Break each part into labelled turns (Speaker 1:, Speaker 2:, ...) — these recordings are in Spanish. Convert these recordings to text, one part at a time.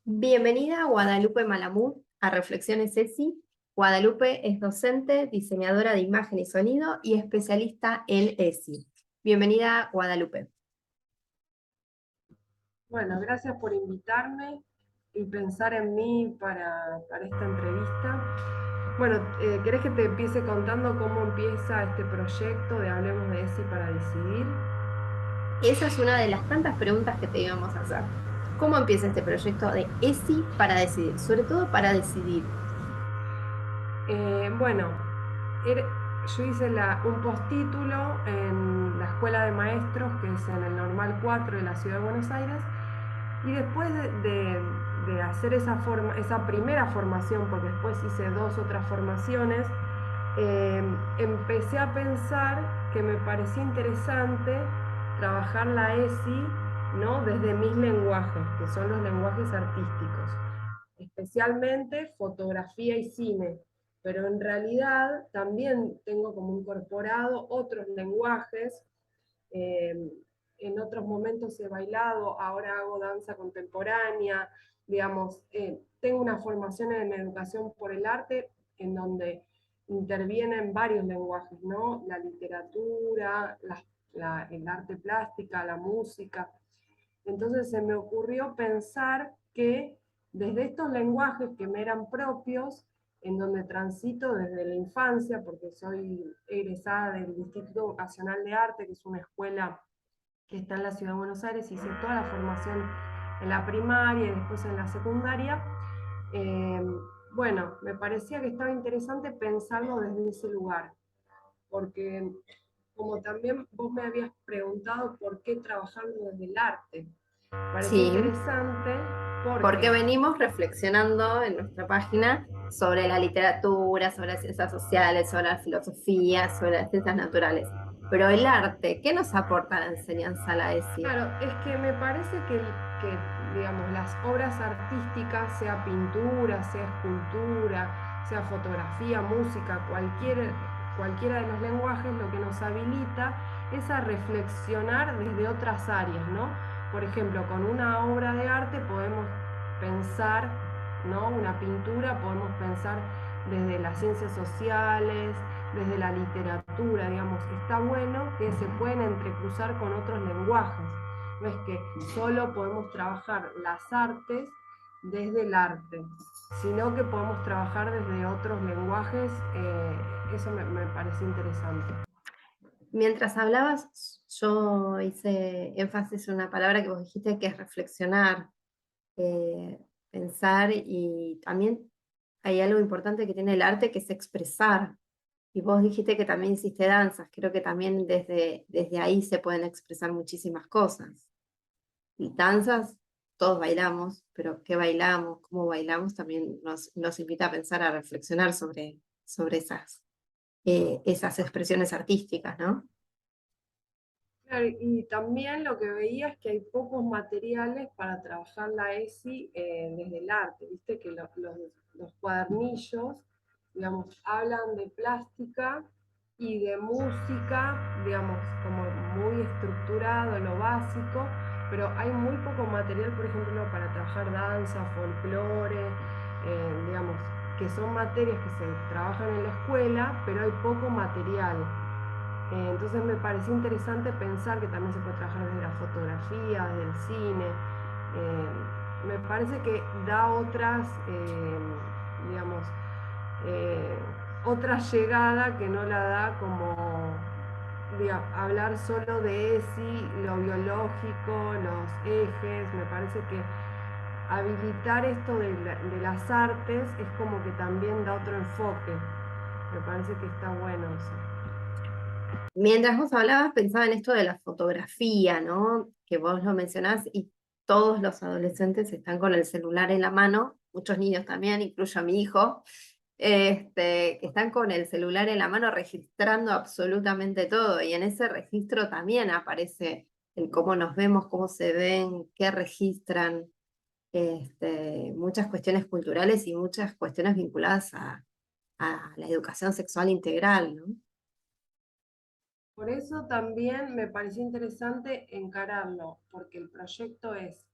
Speaker 1: Bienvenida Guadalupe Malamud a Reflexiones ESI. Guadalupe es docente, diseñadora de imagen y sonido y especialista en ESI. Bienvenida Guadalupe.
Speaker 2: Bueno, gracias por invitarme y pensar en mí para esta entrevista. Bueno, ¿querés que te empiece contando cómo empieza este proyecto de Hablemos de ESI para decidir?
Speaker 1: Esa es una de las tantas preguntas que te íbamos a hacer. ¿Cómo empieza este proyecto de ESI para decidir? Sobre todo para decidir.
Speaker 2: Bueno, yo hice un postítulo en la Escuela de Maestros, que es en el Normal 4 de la Ciudad de Buenos Aires, y después de hacer esa primera formación, porque después hice dos otras formaciones, empecé a pensar que me parecía interesante trabajar la ESI, ¿no? Desde mis lenguajes, que son los lenguajes artísticos, especialmente fotografía y cine, pero en realidad también tengo como incorporado otros lenguajes. eh, en otros momentos he bailado, ahora hago danza contemporánea, digamos, tengo una formación en educación por el arte en donde intervienen varios lenguajes, ¿no? La literatura, el arte plástica, la música. Entonces se me ocurrió pensar que desde estos lenguajes que me eran propios, en donde transito desde la infancia, porque soy egresada del Instituto Vocacional de Arte, que es una escuela que está en la Ciudad de Buenos Aires, hice toda la formación en la primaria y después en la secundaria. Eh, bueno, me parecía que estaba interesante pensarlo desde ese lugar, porque como también vos me habías preguntado por qué trabajarlo desde el arte, parecía
Speaker 1: Sí,
Speaker 2: interesante
Speaker 1: porque
Speaker 2: porque,
Speaker 1: venimos reflexionando en nuestra página sobre la literatura, sobre las ciencias sociales, sobre la filosofía, sobre las ciencias naturales. Pero el arte, ¿qué nos aporta la enseñanza a la ESI?
Speaker 2: claro, es que me parece que digamos, las obras artísticas, sea pintura, sea escultura, sea fotografía, música, cualquiera de los lenguajes, lo que nos habilita es a reflexionar desde otras áreas, ¿no? Por ejemplo, con una obra de arte podemos pensar, ¿no? Una pintura, podemos pensar desde las ciencias sociales, desde la literatura, digamos, está bueno que se pueden entrecruzar con otros lenguajes. No es que solo podemos trabajar las artes desde el arte, sino que podemos trabajar desde otros lenguajes. Eso me parece interesante.
Speaker 1: Mientras hablabas, yo hice énfasis en una palabra que vos dijiste que es reflexionar, eh, pensar, y también hay algo importante que tiene el arte que es expresar. Y vos dijiste que también hiciste danzas, creo que también desde ahí se pueden expresar muchísimas cosas. Y danzas, todos bailamos, pero ¿qué bailamos? ¿Cómo bailamos? También nos invita a pensar, a reflexionar sobre esas expresiones artísticas, ¿no?
Speaker 2: Claro, y también lo que veía es que hay pocos materiales para trabajar la ESI desde el arte, viste que los cuadernillos, digamos, hablan de plástica y de música, digamos, como muy estructurado, lo básico, pero hay muy poco material, por ejemplo, para trabajar danza, folclore, digamos, que son materias que se trabajan en la escuela, pero hay poco material. Entonces me pareció interesante pensar que también se puede trabajar desde la fotografía, desde el cine. Me parece que da digamos, eh, otra llegada que no la da como hablar solo de ESI, lo biológico, los ejes. Me parece que habilitar esto de las artes es como que también da otro enfoque. Me parece que está bueno eso.
Speaker 1: Mientras vos hablabas, pensaba en esto de la fotografía, ¿no? Que vos lo mencionás y todos los adolescentes están con el celular en la mano, muchos niños también, incluyo a mi hijo, que están con el celular en la mano registrando absolutamente todo. Y en ese registro también aparece el cómo nos vemos, cómo se ven, qué registran, muchas cuestiones culturales y muchas cuestiones vinculadas a la educación sexual integral, ¿no?
Speaker 2: Por eso también me pareció interesante encararlo, porque el proyecto es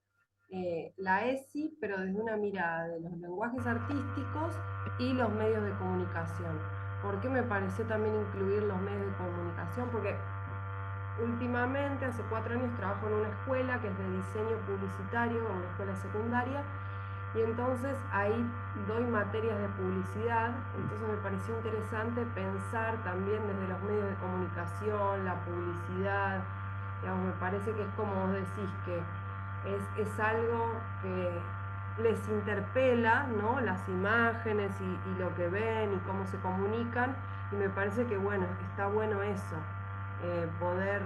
Speaker 2: la ESI, pero desde una mirada de los lenguajes artísticos y los medios de comunicación. ¿Por qué me pareció también incluir los medios de comunicación? Porque últimamente, hace 4 años, trabajo en una escuela que es de diseño publicitario, una escuela secundaria, y entonces ahí doy materias de publicidad, entonces me pareció interesante pensar también desde los medios de comunicación, la publicidad, digamos, me parece que es como vos decís, que es algo que les interpela, ¿no? Las imágenes y lo que ven y cómo se comunican, y me parece que bueno, está bueno eso, poder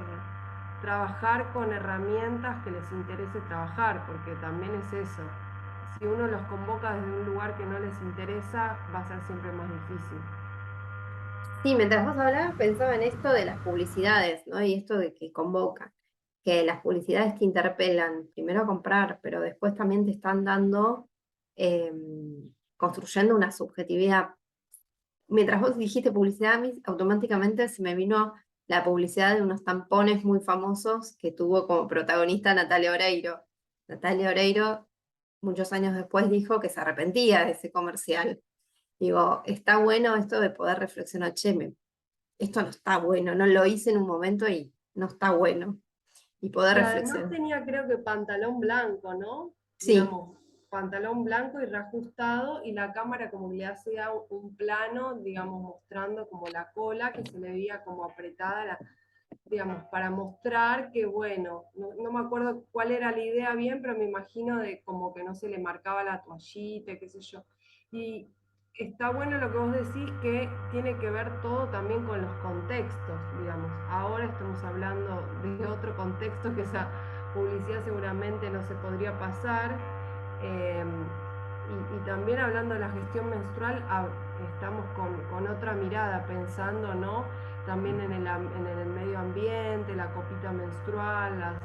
Speaker 2: trabajar con herramientas que les interese trabajar, porque también es eso. Si uno los convoca desde un lugar que no les interesa, va a ser siempre más difícil.
Speaker 1: Sí, mientras vos hablabas pensaba en esto de las publicidades, ¿no? Y esto de que convocan, que las publicidades te interpelan primero a comprar, pero después también te están dando, construyendo una subjetividad. Mientras vos dijiste publicidad, a mí automáticamente se me vino la publicidad de unos tampones muy famosos que tuvo como protagonista Natalia Oreiro. Natalia Oreiro, muchos años después, dijo que se arrepentía de ese comercial. Digo, está bueno esto de poder reflexionar, che, esto no está bueno, no lo hice en un momento y no está bueno. Y poder
Speaker 2: Y además
Speaker 1: reflexionar.
Speaker 2: tenía creo que pantalón blanco, ¿no?
Speaker 1: Sí,
Speaker 2: Digamos, pantalón blanco y reajustado y la cámara como que le hacía un plano, digamos, mostrando como la cola que se le veía como apretada, digamos, para mostrar que, bueno, no me acuerdo cuál era la idea bien, pero me imagino de como que no se le marcaba la toallita, qué sé yo. Y está bueno lo que vos decís, que tiene que ver todo también con los contextos, digamos. Ahora estamos hablando de otro contexto, que esa publicidad seguramente no se podría pasar. eh, y también hablando de la gestión menstrual, estamos con otra mirada, pensando, ¿no? También en el medio ambiente, la copita menstrual,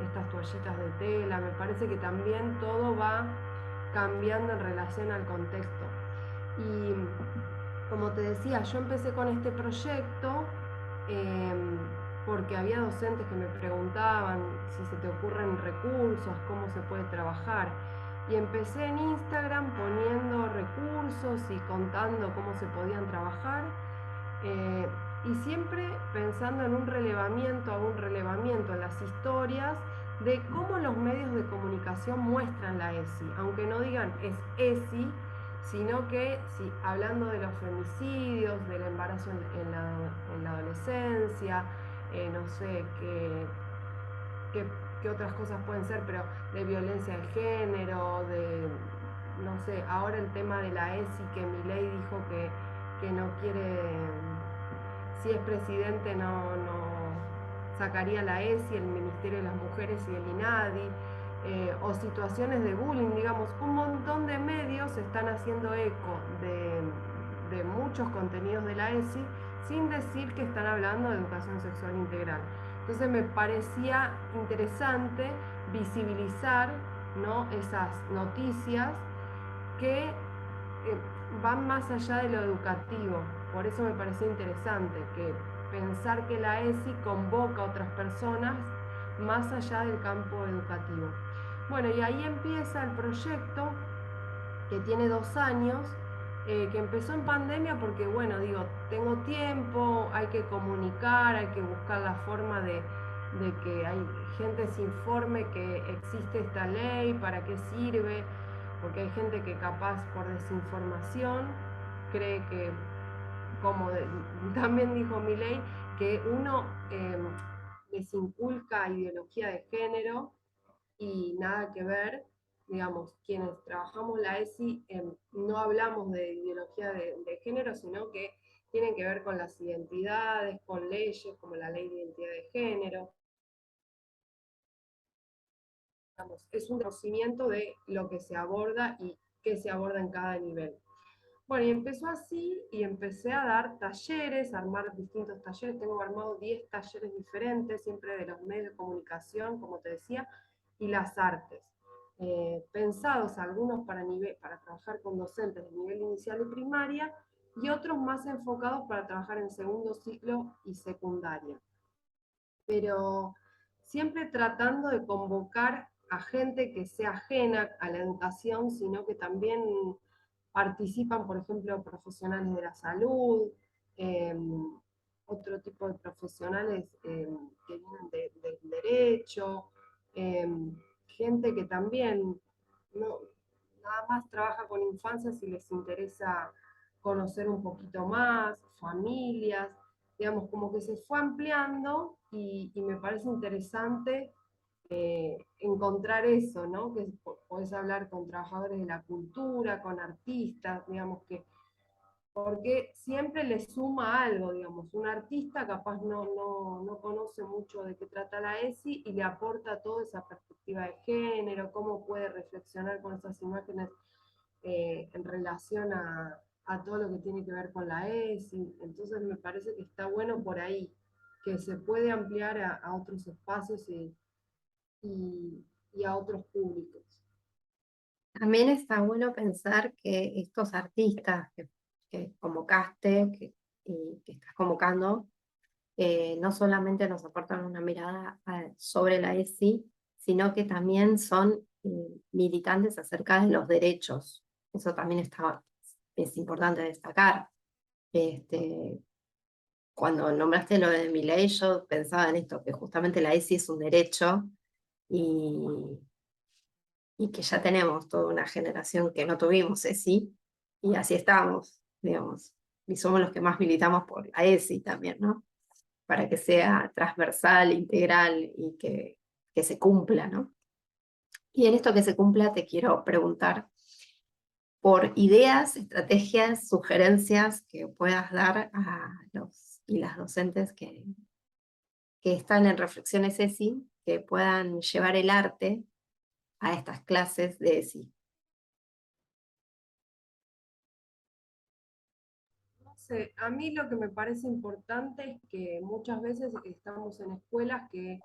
Speaker 2: estas toallitas de tela, me parece que también todo va cambiando en relación al contexto. Y como te decía, yo empecé con este proyecto eh, porque había docentes que me preguntaban si se te ocurren recursos, cómo se puede trabajar. Y empecé en Instagram poniendo recursos y contando cómo se podían trabajar. eh, y siempre pensando en un relevamiento, hago un relevamiento en las historias de cómo los medios de comunicación muestran la ESI, aunque no digan es ESI, sino que si, hablando de los femicidios, del embarazo en la adolescencia, no sé qué otras cosas pueden ser, pero de violencia de género, de, no sé, ahora el tema de la ESI, que Milei dijo que no quiere, si es presidente no sacaría la ESI, el Ministerio de las Mujeres y el INADI, o situaciones de bullying, digamos, un montón de medios están haciendo eco de muchos contenidos de la ESI sin decir que están hablando de educación sexual integral. Entonces me parecía interesante visibilizar, ¿no?, esas noticias que van más allá de lo educativo. Por eso me pareció interesante que pensar que la ESI convoca a otras personas más allá del campo educativo. Bueno, y ahí empieza el proyecto que tiene 2 años, que empezó en pandemia porque, bueno, digo, tengo tiempo, hay que comunicar, hay que buscar la forma de que hay gente se informe que existe esta ley, para qué sirve, porque hay gente que capaz por desinformación cree que, como también dijo Milei, que uno les inculca ideología de género y nada que ver. Digamos, quienes trabajamos la ESI no hablamos de ideología de género, sino que tienen que ver con las identidades, con leyes como la ley de identidad de género. Digamos, es un conocimiento de lo que se aborda y qué se aborda en cada nivel. Bueno, y empezó así y empecé a dar talleres, a armar distintos talleres. Tengo armado 10 talleres diferentes, siempre de los medios de comunicación, como te decía, y las artes. Pensados algunos para trabajar con docentes de nivel inicial y primaria, y otros más enfocados para trabajar en segundo ciclo y secundaria. Pero siempre tratando de convocar a gente que sea ajena a la educación, sino que también participan, por ejemplo, profesionales de la salud, eh, otro tipo de profesionales que vienen del derecho, eh, gente que también no, nada más trabaja con infancias y les interesa conocer un poquito más, familias, digamos, como que se fue ampliando y me parece interesante encontrar eso, ¿no? Que podés hablar con trabajadores de la cultura, con artistas, digamos que, porque siempre le suma algo, digamos, un artista capaz no conoce mucho de qué trata la ESI y le aporta toda esa perspectiva de género, cómo puede reflexionar con esas imágenes en relación a todo lo que tiene que ver con la ESI. Entonces me parece que está bueno por ahí, que se puede ampliar a otros espacios y a otros públicos.
Speaker 1: También está bueno pensar que estos artistas que convocaste y que estás convocando, no solamente nos aportan una mirada sobre la ESI, sino que también son militantes acerca de los derechos. Eso también es importante destacar. Este, cuando nombraste lo de Milei, yo pensaba en esto, que justamente la ESI es un derecho y, y que ya tenemos toda una generación que no tuvimos ESI, y así estamos, digamos, y somos los que más militamos por la ESI también, ¿no? Para que sea transversal, integral y que se cumpla, ¿no? Y en esto que se cumpla te quiero preguntar por ideas, estrategias, sugerencias que puedas dar a los y las docentes que están en Reflexiones ESI, que puedan llevar el arte a estas clases de ESI.
Speaker 2: No sé, a mí lo que me parece importante es que muchas veces estamos en escuelas que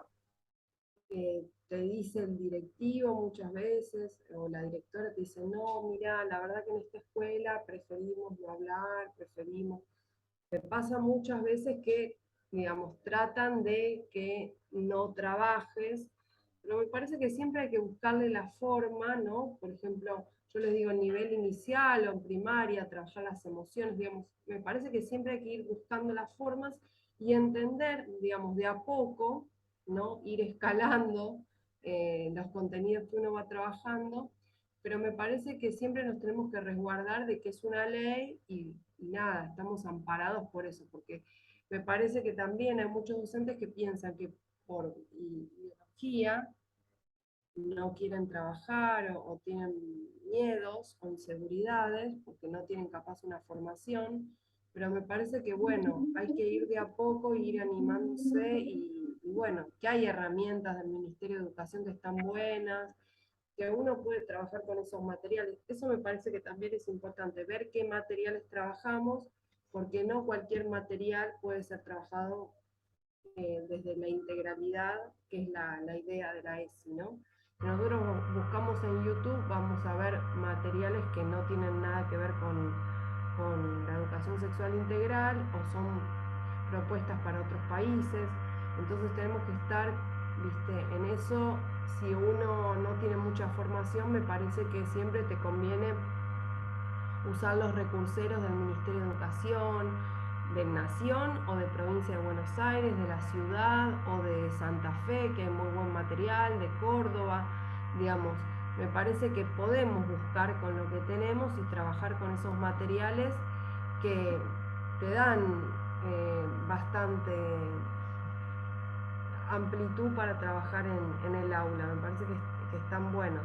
Speaker 2: te dice el directivo muchas veces, o la directora te dice, no, mira, la verdad que en esta escuela preferimos no hablar, preferimos. Me pasa muchas veces que, digamos, tratan de que no trabajes, pero me parece que siempre hay que buscarle la forma, ¿no? Por ejemplo, yo les digo en nivel inicial o en primaria, trabajar las emociones, digamos, me parece que siempre hay que ir buscando las formas y entender, digamos, de a poco, ¿no? Ir escalando los contenidos que uno va trabajando, pero me parece que siempre nos tenemos que resguardar de que es una ley y nada, estamos amparados por eso, porque me parece que también hay muchos docentes que piensan que por ideología no quieren trabajar o tienen miedos o inseguridades porque no tienen capaz una formación, pero me parece que bueno, hay que ir de a poco, ir animándose y bueno, que hay herramientas del Ministerio de Educación que están buenas, que uno puede trabajar con esos materiales. Eso me parece que también es importante, ver qué materiales trabajamos, porque no cualquier material puede ser trabajado desde la integralidad, que es la idea de la ESI, ¿no? Nosotros buscamos en YouTube, vamos a ver materiales que no tienen nada que ver con la educación sexual integral o son propuestas para otros países. Entonces tenemos que estar, viste, en eso. Si uno no tiene mucha formación, me parece que siempre te conviene usar los recurseros del Ministerio de Educación, de Nación o de Provincia de Buenos Aires, de la ciudad o de Santa Fe, que hay muy buen material, de Córdoba, digamos. Me parece que podemos buscar con lo que tenemos y trabajar con esos materiales que te dan bastante amplitud para trabajar en el aula. Me parece que están buenos.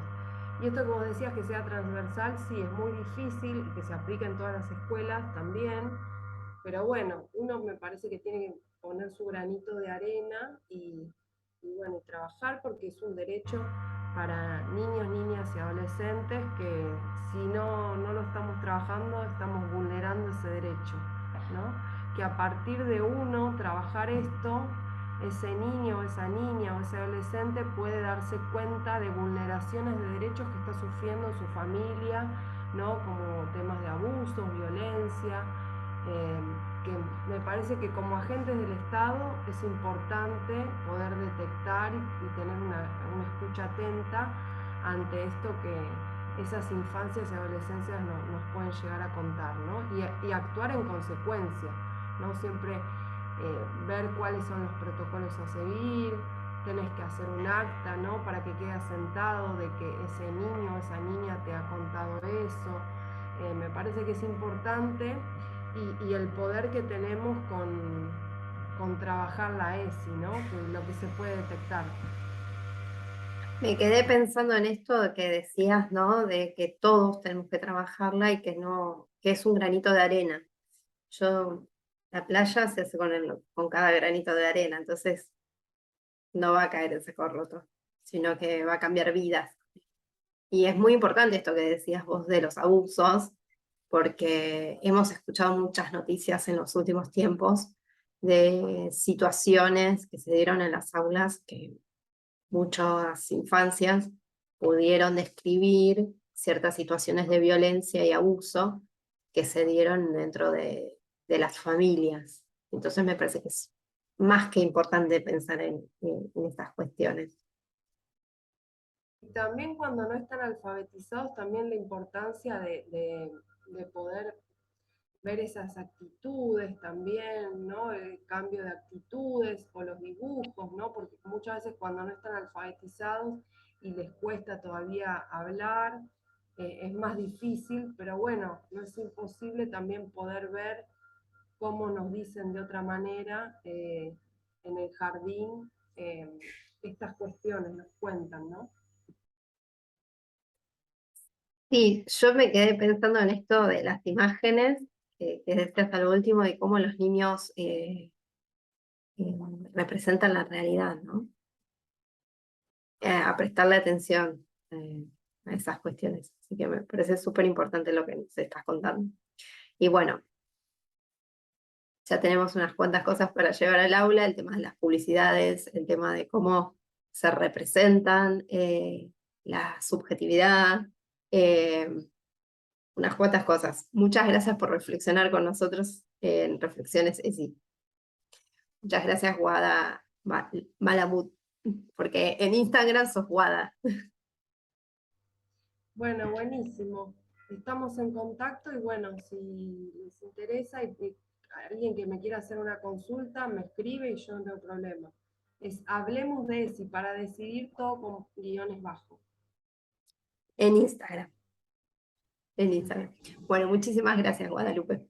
Speaker 2: Y esto que vos decías que sea transversal, sí, es muy difícil y que se aplique en todas las escuelas también, pero bueno, uno me parece que tiene que poner su granito de arena y bueno, trabajar porque es un derecho para niños, niñas y adolescentes que si no lo estamos trabajando estamos vulnerando ese derecho, ¿no? Que a partir de uno trabajar esto, ese niño, esa niña o ese adolescente puede darse cuenta de vulneraciones de derechos que está sufriendo su familia, ¿no? Como temas de abusos, violencia, que me parece que como agentes del Estado es importante poder detectar y tener una escucha atenta ante esto que esas infancias y adolescencias nos pueden llegar a contar, ¿no? Y actuar en consecuencia, ¿no? Siempre ver cuáles son los protocolos a seguir, tenés que hacer un acta, ¿no? Para que quede asentado de que ese niño o esa niña te ha contado eso. Me parece que es importante y el poder que tenemos con trabajar la ESI, ¿no? Que lo que se puede detectar.
Speaker 1: Me quedé pensando en esto que decías, ¿no? De que todos tenemos que trabajarla y que no, que es un granito de arena. Yo, la playa se hace con cada granito de arena, entonces no va a caer en saco roto, sino que va a cambiar vidas. Y es muy importante esto que decías vos de los abusos, porque hemos escuchado muchas noticias en los últimos tiempos de situaciones que se dieron en las aulas que muchas infancias pudieron describir ciertas situaciones de violencia y abuso que se dieron dentro de las familias. Entonces me parece que es más que importante pensar en estas cuestiones.
Speaker 2: Y también cuando no están alfabetizados, también la importancia de poder ver esas actitudes también, ¿no? El cambio de actitudes o los dibujos, ¿no? Porque muchas veces cuando no están alfabetizados y les cuesta todavía hablar, es más difícil, pero bueno, no es imposible también poder ver cómo nos dicen de otra manera en el jardín estas cuestiones, nos cuentan, ¿no?
Speaker 1: Sí, yo me quedé pensando en esto de las imágenes, que decías al último, de cómo los niños eh, representan la realidad, ¿no? A prestarle atención a esas cuestiones. Así que me parece súper importante lo que nos estás contando. Y bueno, ya tenemos unas cuantas cosas para llevar al aula, el tema de las publicidades, el tema de cómo se representan, la subjetividad, eh, unas cuantas cosas. Muchas gracias por reflexionar con nosotros en Reflexiones ESI. Muchas gracias, Guada Malamud, porque en Instagram sos Guada.
Speaker 2: Bueno, buenísimo. Estamos en contacto y bueno, si les interesa y alguien que me quiera hacer una consulta, me escribe y yo no tengo problema. Hablemos de ESI para decidir todo con guiones bajos.
Speaker 1: En Instagram. En Instagram. Bueno, muchísimas gracias, Guadalupe.